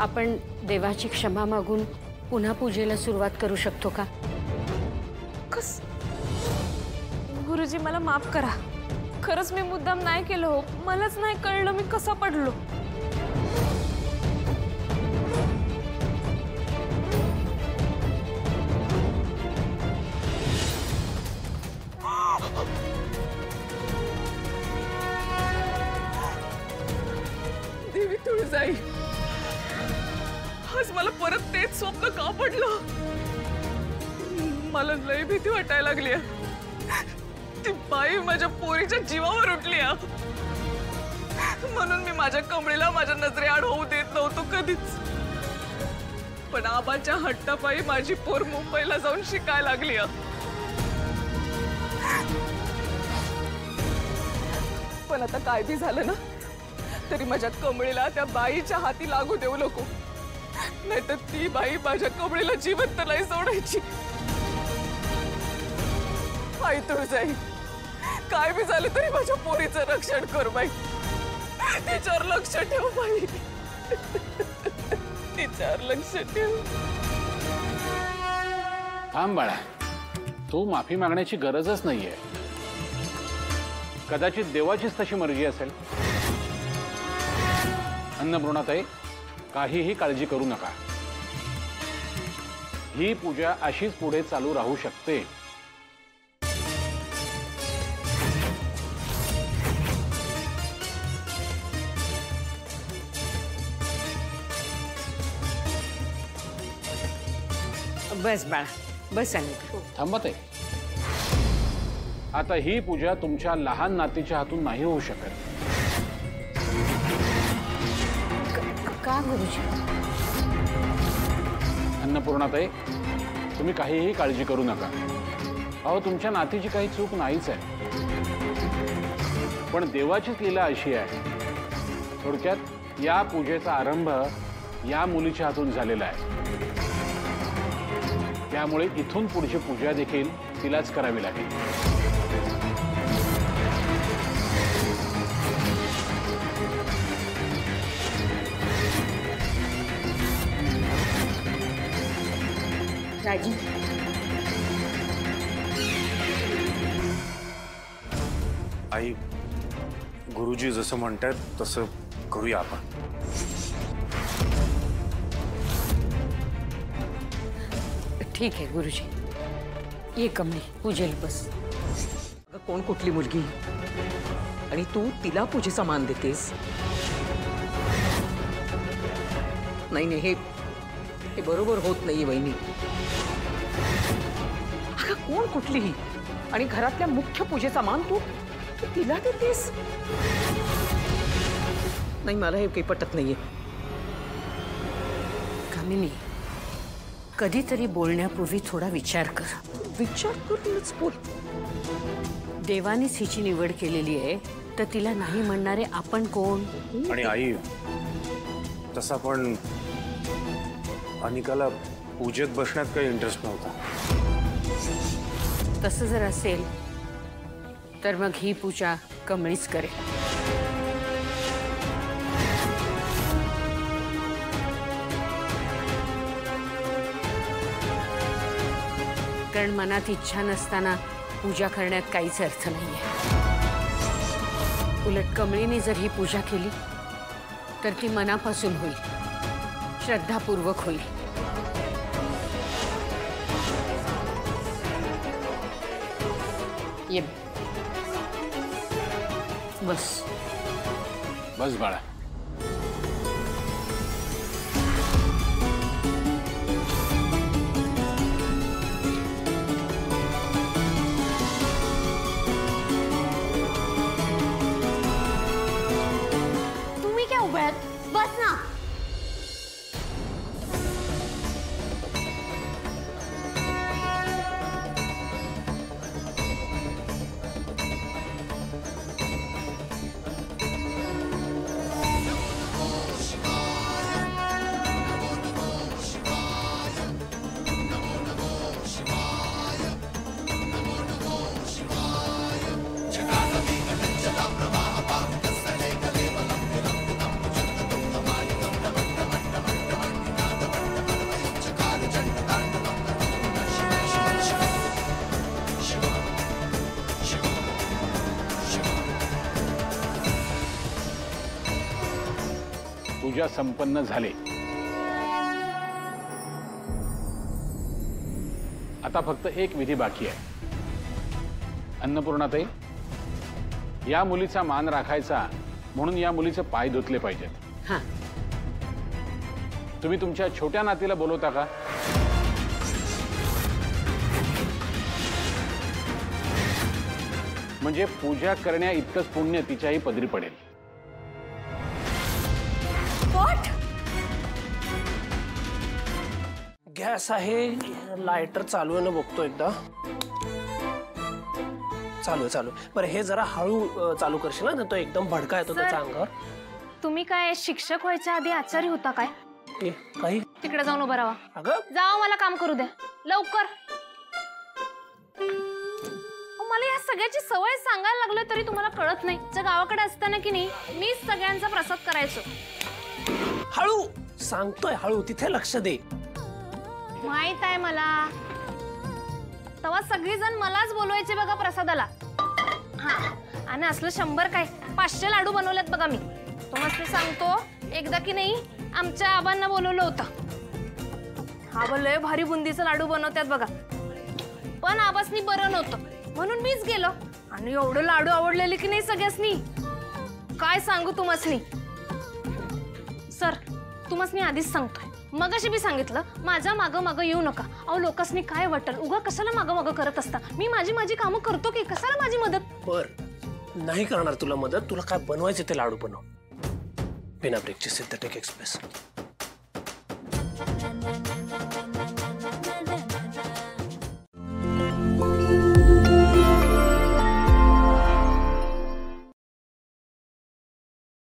आपण देवाची क्षमा मागून पुन्हा पूजेला सुरुवात करू शकतो का? कस? गुरुजी मला माफ करा, खरंच मी मुद्दाम नाही केलं हो, मलाच नाही कळलं मी कसा पडलो. देवी तुळजाई, आज मला परत तेच स्वप्न का पडलं? मला लय भीती वाटायला लागली. ती बाई माझ्या पोरीच्या जीवावर उठली. म्हणून मी माझ्या कमळीला माझ्या नजरेआड होऊ देत नव्हतो कधीच. पण आबाच्या हट्टापायी माझी पोर मुंबईला जाऊन शिकायला लागली. पण आता काय बी झालं ना तरी माझ्या कमळीला त्या बाईच्या हाती लागू देऊ नको, नाहीतर ती बाई माझ्या कमळीला जिवंत नाही सोडायची. आई तुळजाई, काय बी झालं तरी माझ्या पोरीचं रक्षण कर बाई. तिच्यावर लक्ष ठेव बाई, तिच्यावर लक्ष ठेव. थांब बाळा, तू माफी मागण्याची गरजच नाहीये. कदाचित देवाचीच तशी मर्जी असेल. अन्नपूर्णाताई, काहीही काळजी करू नका. ही पूजा अशीच पुढे चालू राहू शकते. बस बाळा, बस. आणि थांबत आहे. आता ही पूजा तुमच्या लहान नातीच्या हातून नाही होऊ शकत. का गुरुजी? अन्नपूर्णाताई, तुम्ही काहीही काळजी करू नका. अहो, तुमच्या नातीची काही चूक नाहीच आहे, पण देवाचीच लीला अशी आहे. थोडक्यात या पूजेचा आरंभ या मुलीच्या हातून झालेला आहे. त्यामुळे इथून पुढची पूजा देखील तिलाच करावी लागेल. राजी, आई, गुरुजी जसं म्हणतात तसं करूया आपण. ठीक आहे गुरुजी. ये कमली, पूजेला बस. कोण कुठली मुलगी आणि तू तिला पूजेचा मान देतेस? नाही नाही, हे बरोबर होत नाहीये वहिनी. अगं, कोण कुठलीही आणि घरातल्या मुख्य पूजेचा मान तू तिला देतेस? नाही, मला हे काही पटत नाहीये. कामिनी, कधीतरी बोलण्यापूर्वी थोडा विचार कर. विचार करूनच बोल. देवानीच हिची निवड केलेली आहे, तर तिला नाही म्हणणारे आपण कोण? आणि आई, तसा पण अनिकाला पूजेत बसण्यात काही इंटरेस्ट नव्हता. तसं जर असेल तर मग ही पूजा कमळीच करेल. कारण मनात इच्छा नसताना पूजा करण्यात काहीच अर्थ नाहीये. उलट कमळीने जर ही पूजा केली तर ती मनापासून होईल, श्रद्धापूर्वक होईल. ये बस. बस बाळा. तुम्ही क्या उभे आहेत? बस ना. पूजा संपन्न झाली. आता फक्त एक विधी बाकी आहे. अन्नपूर्णाताई, या मुलीचा मान राखायचा म्हणून या मुलीचे पाय धुतले पाहिजेत. हां, तुम्ही तुमच्या छोट्या नातीला बोलवता का? म्हणजे पूजा करण्या इतकंच पुण्य तिच्याही पदरी पडेल. गॅस आहे, लायटर चालू आहे ना, बघतो एकदा. चालू आहे. बरं हे जरा हळू चालू करशील ना, तो एकदम भडका येतो त्याच्या अंगावर. तुम्ही काय शिक्षक व्हायच्या आधी आचारी होता काय? काही तिकडे जाऊन उभं राहा. अगं जावा, मला काम करू द्या लवकर. मला या सगळ्याची सवय सांगायला लागलं तरी तुम्हाला कळत नाही. ज्या गावाकडे असताना की नाही, मीच सगळ्यांचा प्रसाद करायचो. हळू सांगतोय, हळू, तिथे लक्ष दे. माहित आहे मला. तेव्हा सगळीजण मलाच बोलवायचे बघा प्रसादाला. हा, आणि असलं 100 काय 500 लाडू बनवलेत बघा मी. तुम्हाला सांगतो, एकदा की नाही आमच्या आबांना बोलवलं होतं. आबा लय भारी बुंदीचं लाडू बनवतात बघा, पण आबासनी बरं नव्हतं म्हणून मीच गेलो. आणि एवढं लाडू आवडलेले की नाही सगळ्यासनी, काय सांगू तुम्हासनी. सर, तुम्हासनी आधीच सांगतोय, मगाशी बी सांगितलं, माझ्या मागं मागं येऊ नका. अहो लोकांसनी काय वाटल, उगा कशाला मागं मागं करत असता. मी माझी कामं करतो की, कशाला माझी मदत. बर, नाही करणार तुला मदत. तुला काय बनवायचे ते लाडू बनव. बिना ब्रेकची सिंथेटिक एक्सप्रेस.